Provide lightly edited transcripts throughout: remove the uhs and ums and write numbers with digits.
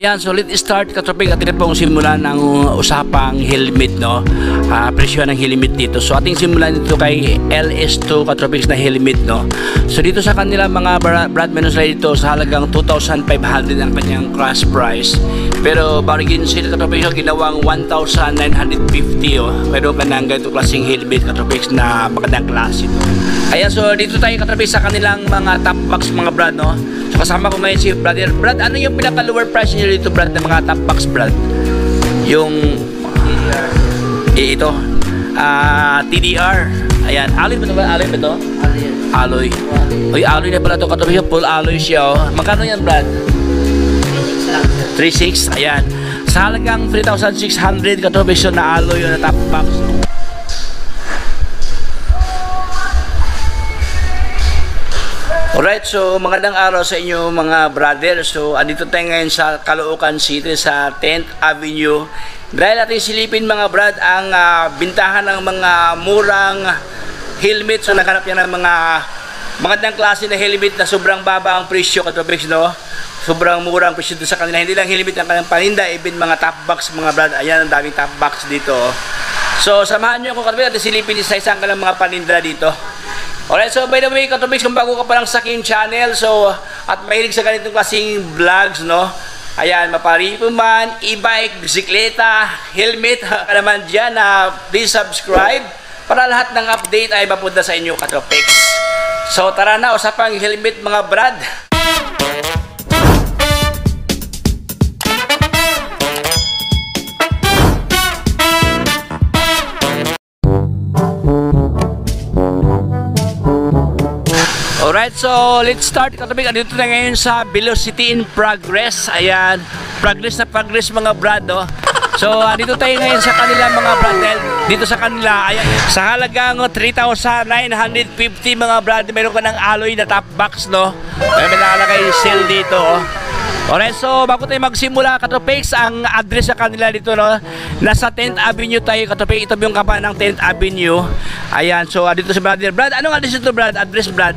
Yan, so let's start katropik at ito pong simulan ng usapang helmet, no? Presyo ng helmet dito. So ating simulan dito kay LS2 katropiks na helmet, no? So dito sa kanila mga brand menus dito sa halagang 2,500 ang kanyang class price. Pero bargain sale katropiks ginawang 1,950, oh. Meron ka ng ganito klaseng helmet katropiks na magandang klase, no? Ayan, so dito tayo katropiks sa kanilang mga top box mga brand, no? So kasama ko ngayon si Brother. Brad, ano yung pinaka lower price niyo dito, Brad, ng mga top box, Brad? Yung ito TDR. Ayan, alloy ba ito ba? Alloy ba ito? Alloy. Uy, alloy na pala ito katabi siya. Full alloy siya, oh. Magkano yan, Brad? 3,600. Ayan, sa halagang 3,600 katabi siya na alloy na top box. Alright, so magandang araw sa inyo mga brother. So andito tayo ngayon sa Caloocan City sa 10th Avenue. Dahil natin silipin mga brad ang bintahan ng mga murang helmet. So naghanap yan ng mga magandang klase na helmet na sobrang baba ang presyo katropiks, no? Sobrang mura ang presyo sa kanila. Hindi lang helmet ang kanilang paninda, even mga top box mga brad. Ayan, ang daming top box dito. So samahan nyo ako katropiks at silipin sa isang kanilang mga paninda dito. Alright, so by the way, katropiks, kung bago ka pa lang sa aking channel, so, at mahilig sa ganitong klaseng vlogs, no? Ayan, maparipo man, e-bike, bisikleta, helmet, ka naman dyan, please subscribe para lahat ng update ay mapunta sa inyo, katropiks. So, tara na, usapang helmet mga brad. Alright, so let's start katabig. Dito na ngayon sa Velocity in Progress. Ayan, progress na progress mga brad, no? So dito tayo ngayon sa kanila mga brad. Dito sa kanila, ayan, sa halagang 3,950 mga brad, meron ka ng alloy na top box, no? May nakalagay sale dito, oh. Alright, so bago tayo magsimula katropiks, ang address sa kanila dito, no? Nasa 10th Avenue tayo katropiks. Ito yung kapan ng 10th Avenue. Ayan, so dito sa brother. Brad, anong address ito, Brad? Address, Brad?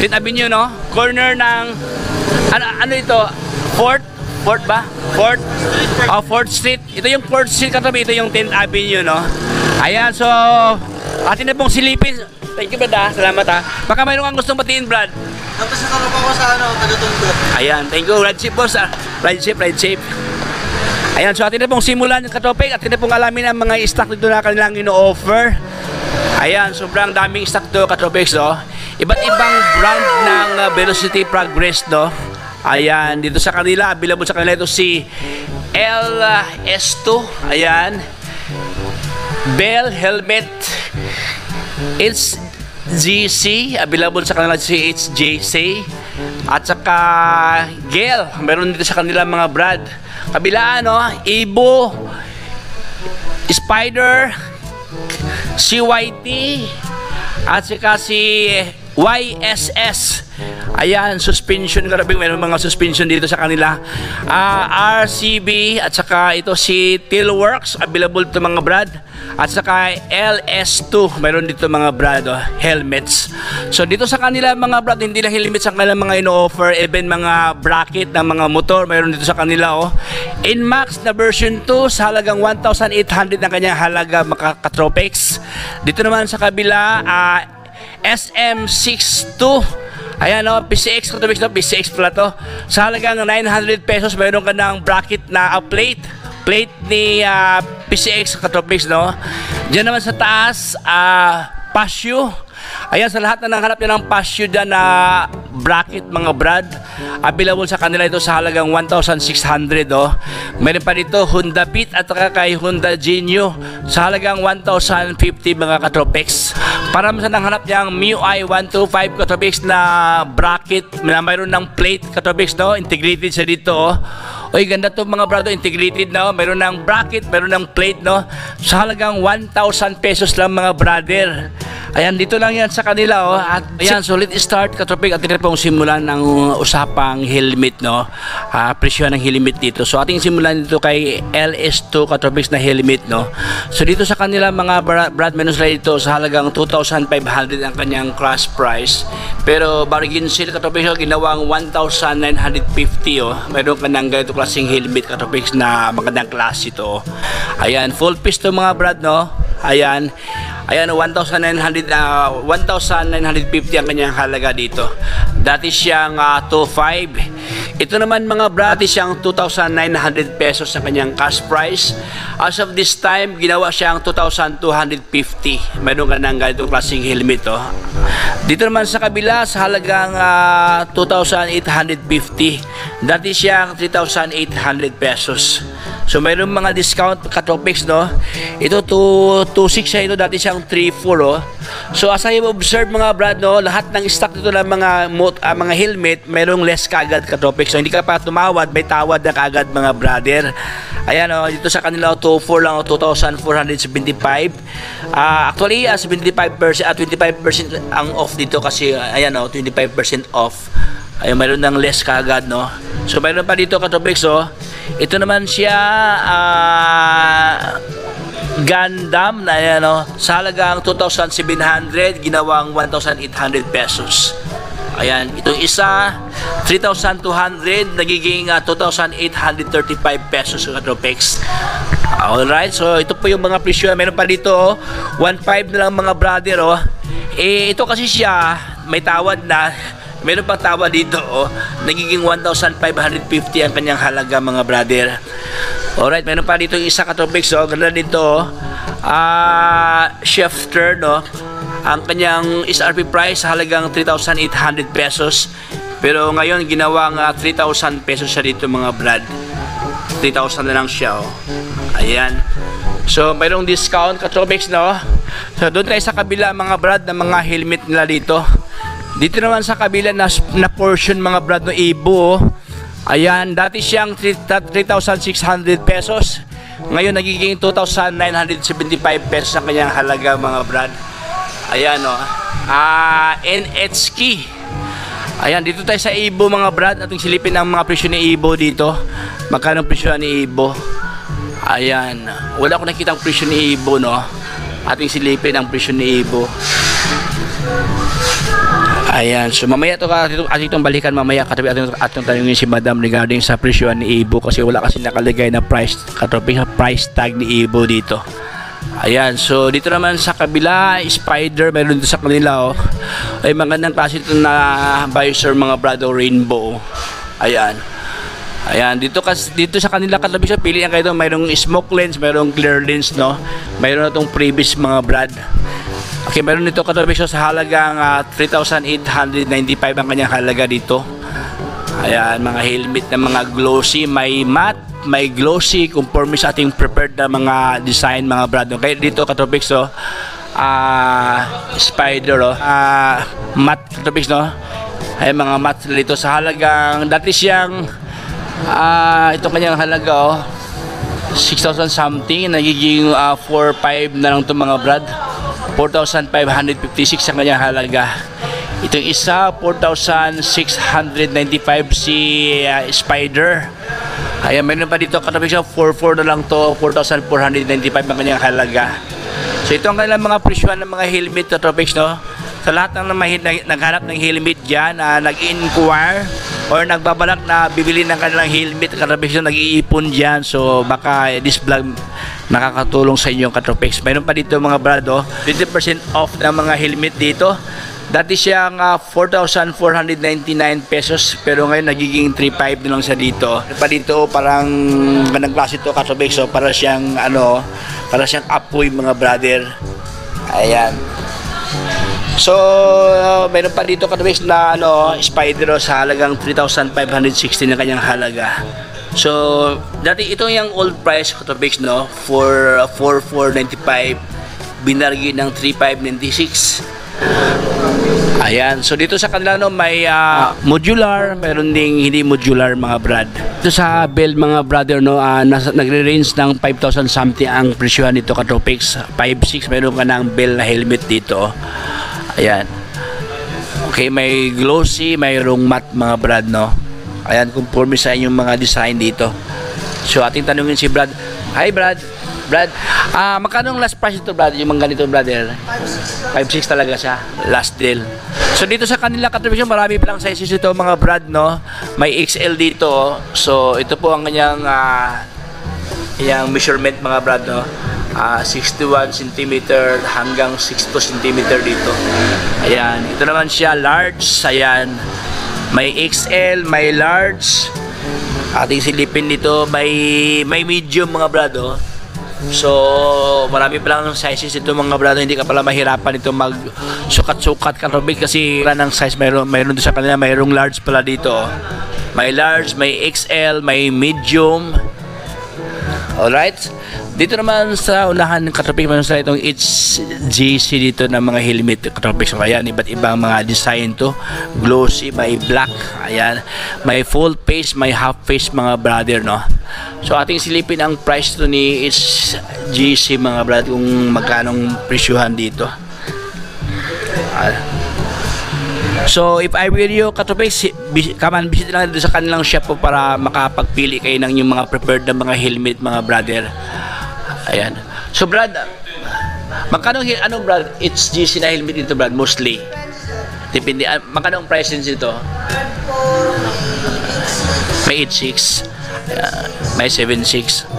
10th Avenue, no? Corner ng ano ito? 4th ba? 4th Street. Ito yung 4th Street katabi. Ito yung 10th Avenue, no? Ayan, so atin na pong silipin. Thank you, Brad, salamat, ha. Baka mayroon kang gustong batiin, Brad. Tapos sa tarap ako sa taga-Tondo. Ayan, thank you. Ride safe, boss. Ride safe. Ayan, so atin na pong simulan yung katopik. Atin na pong alamin ang mga stock dito na kanilang ino-offer. Ayan, sobrang daming stock dito katopiks, no? Iba't ibang brand ng Velocity Progress, no? Ayan, dito sa kanila, available sa kanila ito si LS2. Ayan, Bell Helmet, HGC, available sa kanila si HJC, at saka Gel, meron dito sa kanila mga brand. Kabilaan, no? Evo, Spider, CYT, at saka si YSS. Ayan, suspension, karabing mayroon mga suspension dito sa kanila. RCB, at saka ito si Tailworks, available to mga brad. At saka LS2, mayroon dito mga brad, oh, helmets. So dito sa kanila mga brad, hindi lang helmets ang kanilang mga ino-offer, even mga bracket ng mga motor, mayroon dito sa kanila, oh. Inmax na version 2 sa halagang 1,800 ang kanyang halaga mga katropics. Dito naman sa kabila, SM62. Ayan, no, PCX katropics, no, PCX pala to. Sa halagang 900 pesos, mayroon ka ng bracket na plate ni PCX katropics, no. Diyan naman sa taas, Pasio. Ayan, sa lahat na nanghanap yan ng Pasio dyan na bracket mga brad, available sa kanila ito sa halagang 1,600, oh. Meron pa dito Honda Beat at saka kay Honda Genio sa halagang 1,050 mga katropics. Para sa nanghanap niyang MIUI 125 katropics na bracket na mayroon ng plate katropics, no, integrated siya dito, oh. Oy, ganda to mga brado, integrated na. Meron ng bracket, meron ng plate, no? Sa halagang 1,000 pesos lang mga brother. Ayan, dito lang yan sa kanila, oh. At ayan, so let's start, Katropik. At ito pong simulan ng usapang helmet, no? Presyo ng helmet dito. So ating simulan dito kay LS2 Katropiks na helmet, no? So dito sa kanila mga brad menus na dito sa halagang 2,500 ang kanyang crash price. Pero bargain sale Katropiks, ginawang 1,950, oh. Meron ka ng ganito klaseng helmet Katropiks na magandang klase ito, oh. Ayan, full piece to mga brad, no? Ayan. Ayan, 1,950 ang kanyang halaga dito. Dati siyang 2,500. Ito naman mga brad, dati siyang 2,900 pesos sa kanyang cash price. As of this time, ginawa siyang 2,250. Meron ka ng ganitong klaseng helmet, oh. Dito naman sa kabila, sa halagang 2,850. Dati siyang 3,800 pesos. So mayroong mga discount Katropiks, no? Ito 2,600 siya ito, dati siyang 3,400, oh. So as I observe mga brad, no, lahat ng stock dito ng mga helmet, mayroong less kagad Katropiks. So hindi ka pa tumawad, may tawad na kagad mga brother. Ayan, oh, dito sa kanila 2,400 lang, 2,475. Actually 75% at 25% ang off dito kasi ayan, oh, 25% off. Ayun, mayroon ng less kagad, no? So mayroon pa dito Katropiks, oh. Ito naman siya Gundam na yan, no? Sa halagang 2,700, ginawang 1,800 pesos. Ayan, itong isa 3,200, nagiging 2,835 pesos Katropiks. Alright, so ito po yung mga presyo. Meron pa dito, oh, 1,500 na lang mga brother, oh. Ito kasi siya may tawad na. Meron pang tawa dito, oh. Nagiging 1,550 ang kanyang halaga mga brother. Alright, meron pa dito isa Katropiks, oh. Ganda dito, oh. Shifter, no? Ang kanyang SRP price halagang 3,800 pesos. Pero ngayon ginawang 3,000 pesos siya dito mga brad. 3,000 na lang siya, oh. Ayan. So mayroong discount Katropiks, no? So doon tayo sa kabila mga brad ng mga helmet nila dito. Dito naman sa kabila na portion mga brad no Evo, oh. Ayan, dati siyang 3,600 pesos. Ngayon nagiging 2,975 pesos ang kanyang halaga mga brad. Ayan, oh. NHK. Ayan, dito tayo sa Evo mga brad. Ating silipin ang mga presyo ni Evo dito. Magkano presyo ni Evo? Ayan, wala ko nakitang presyo ni Evo, no? Ating silipin ang presyo ni Evo. Ayan, so mamaya ito itong balikan mamaya katabi atong tanungin si Madam regarding sa presyo ni Evo kasi wala kasi nakalagay na price price tag ni Evo dito. Ayan, so dito naman sa kabila Spider, meron dito sa kanila, oh. Ay magandang klase ito na visor mga brado rainbow. Ayan. Ayan, dito sa kanila katabi sa pilihan kayo, mayroong smoke lens, mayroong clear lens, no? Mayroon na itong previous mga brad. Okay, meron dito Katropiks sa halagang 3,895 ang kanyang halaga dito. Ayan, mga helmet na mga glossy, may matte, may glossy, conforme sa ating prepared na mga design mga brad. Okay, dito Katropiks, oh, Spider, oh, matte Katropiks, no? Ay mga matte dito sa halagang dati siyang ito kanyang halaga, oh, 6,000 something, nagiging 4,500 na lang ito mga brad. 4,556 ang kanyang halaga. Itong isa 4,695 si Spider. Ayan, meron pa dito Katropiks, 4,400 na lang to, 4,495 ang kanyang halaga. So ito ang kanilang mga presyo ng mga helmet Katropiks, no? Sa lahat ng naghanap ng helmet dyan, nag-inquire or nagbabalak na bibili ng kanilang helmet Katropiks, nag-iipon dyan. So baka this vlog nakakatulong sa inyong Katropiks. Mayroon pa dito mga brado, 20% off ng mga helmet dito. Dati siyang 4,499 pesos pero ngayon nagiging 3,500 na lang siya dito. Pa dito parang ganang klase ito Katropiks, so para siyang para siyang apoy mga brother. Ayan. So mayroon pa dito Katropiks na Spider sa halagang 3,560 na kanyang halaga. So dati ito yung old price Katropiks, no, for 4,495, binargi ng 3,596. Ayan, so dito sa kanila no, may modular, meron ding hindi modular mga brad. Dito sa bell mga brother no, nagre-range ng 5,000 something ang presyohan dito ka Tropex. 5,600 meron ka ng bell na helmet dito. Ayan. Okay, may glossy, mayroong matte mga brad no. Ayan, conforme sa inyong mga design dito. So ating tanungin si Brad. Hi Brad. Brad, magkano ang last price ito, Brad? Yung mga ganito, brother? 5,600 talaga siya. Last deal. So, dito sa kanila katribusyon, marami palang sizes ito, mga Brad, no? May XL dito. So, ito po ang kanyang yung measurement, mga Brad, no? 61 cm hanggang 62 cm dito. Ayan. Ito naman siya, large. Ayan. May XL, may large. Ating silipin dito, may medium, mga Brad, oh. So, marami palang sizes ito mga brother, hindi ka pala mahirapan ito mag-sukat-sukat katubig kasi wala ng size, mayroon doon sa kanila, mayroong large pala dito. May large, may XL, may medium. Alright? Dito naman sa unahan ng katubig, mayroon sa itong HGC dito ng mga helmet katubig. So, ayan, iba't ibang mga design to. Glossy, may black, ayan. May full face, may half face mga brother, no? So ating silipin ang price to ni HGC mga brad kung magkanong presyuhan dito. So if I were you katupay, visit lang dito sa kanilang shop po para makapagpili kayo ng yung mga preferred na mga helmet mga brother. Ayan. So brad, magkano brad HGC na helmet dito brad mostly? Depende, magkano ang price nito? May 8,600. May 7,600.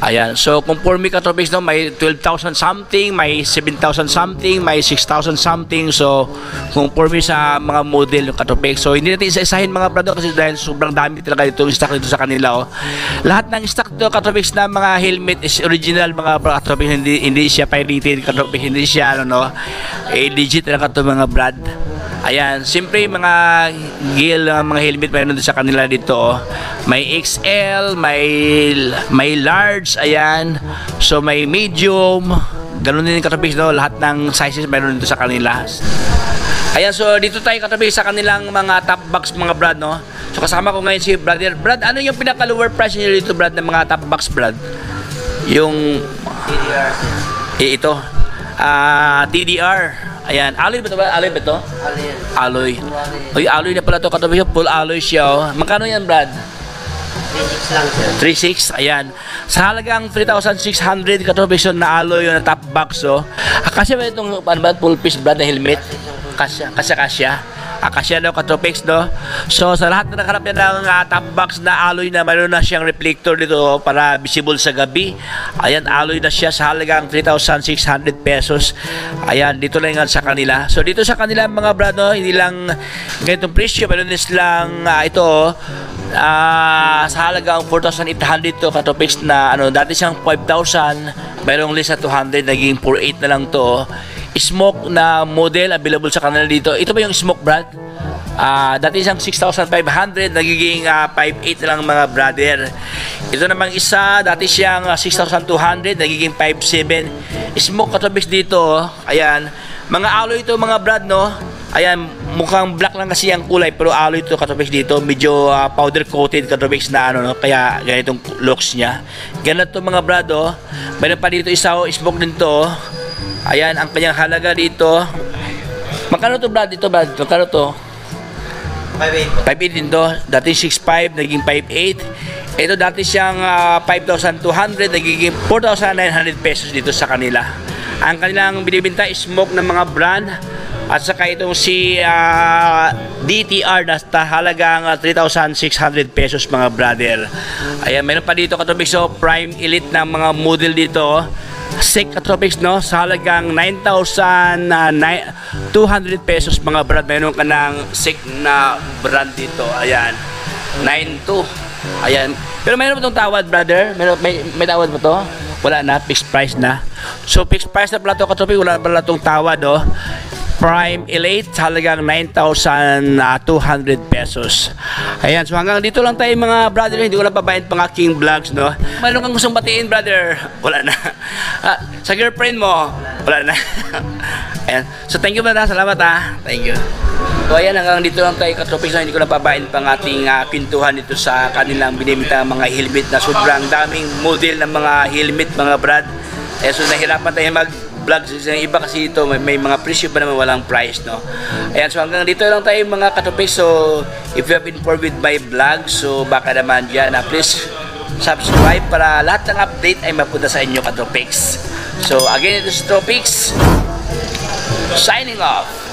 Ayan. So, conforme ka topics, no, may 12,000 something, may 7,000 something, may 6,000 something. So, conforme sa mga model ng katopics. So, hindi natin isa-isahin mga brado kasi dahil sobrang dami talaga itong stock dito sa kanila. Oh. Lahat ng stock dito katopics na mga helmet is original mga katopics. Hindi siya pirated katopics. Hindi siya, legit na ito mga brad. Ayan, siyempre mga gear, mga helmet mayroon sa kanila dito. Oh. May XL, may large, ayan. So may medium, ganoon din katapis, no? Lahat ng sizes mayroon dito sa kanila. Ayan, so dito tayo katapis sa kanilang mga top box mga brad, no? So kasama ko ngayon si brother. Brad, ano yung pinaka-lower price niyo dito brad ng mga top box brad? Yung TDR. Ito. TDR. Ayan, alloy ba ito ba? Alloy ba ito? Alloy. Oy, alloy na pala ito. Katabi siya, full alloy siya. Oh. Magkano yan, Brad? 3,600 lang, sir. 3,600, ayan. Sa halagang 3,600 katabi siya na alloy na top box. Oh. Kasi ba itong full piece, Brad, na helmet? Kasya. Akasya daw katopix, no? So sa lahat na nakarap niya ng top box na alloy na mayroon na siyang reflector dito para visible sa gabi. Ayan, alloy na siya sa halagang 3,600 pesos. Ayan, dito lang yan sa kanila. So dito sa kanila mga brad, no, hindi lang ganitong presyo, mayroon din silang ito sa halagang 4,800 to katopix na dati siyang 5,000, mayroong list sa 200, naging 4,800 na lang to. Smoke na model available sa kanila dito. Ito ba yung smoke brad? Dati siyang 6,500, nagiging 5,800 lang mga brother. Ito namang isa, dati siyang 6,200, nagiging 5,700. Smoke katubis dito, ayan. Mga alloy ito mga brad, no? Ayan, mukhang black lang kasi ang kulay, pero alloy ito katubis dito, medyo powder coated katubis na no? Kaya ganitong looks niya. Ganito mga brad, oh. Mayroon pa dito isa, smoke din to. Ayan, ang kanyang halaga dito. Magkano to Brad? Dito Brad, magkano to? 5,800. 5,800 din to. Dati 6,500, naging 5,800. Ito dati siyang 5,200, nagiging 4,900 pesos dito sa kanila. Ang kanilang binibenta is smoke ng mga brand. At saka itong si DTR na halagang 3,600 pesos mga brother. Ayan, meron pa dito katubig so Prime Elite ng mga model dito. Sek Tropics, no, sa halagang 9,200 pesos mga brand. Meron ka ng Sek na brand dito. Ayan, 9,200. Ayan, pero meron ba itong tawad brother? May tawad ba to? Wala na, fixed price na. So fixed price na pala ito Tropics, wala pala itong tawad, oh. Prime Elite halagang 9,200 pesos. Ayan, so hanggang dito lang tayo mga brother. Hindi ko lang pabayan pang aking vlogs, no? Mayroon kang gustong batiin brother? Wala na. Sa girlfriend mo? Wala na. Ayan. So thank you brad, salamat thank you. So ayan, hanggang dito lang tayo katropics, hindi ko napabain pang ating pintuhan dito sa kanilang binibintang mga helmet na sobrang daming model ng mga helmet mga brad. So nahirapan tayo mag-vlog sa iba kasi ito may mga presyo pa naman, walang price, no. Ayan, so hanggang dito lang tayo mga katropics. So if you have been informed with my vlog, so baka naman dyan please subscribe para lahat ng update ay mapunta sa inyo katropics. So again, ito si Tropics signing off.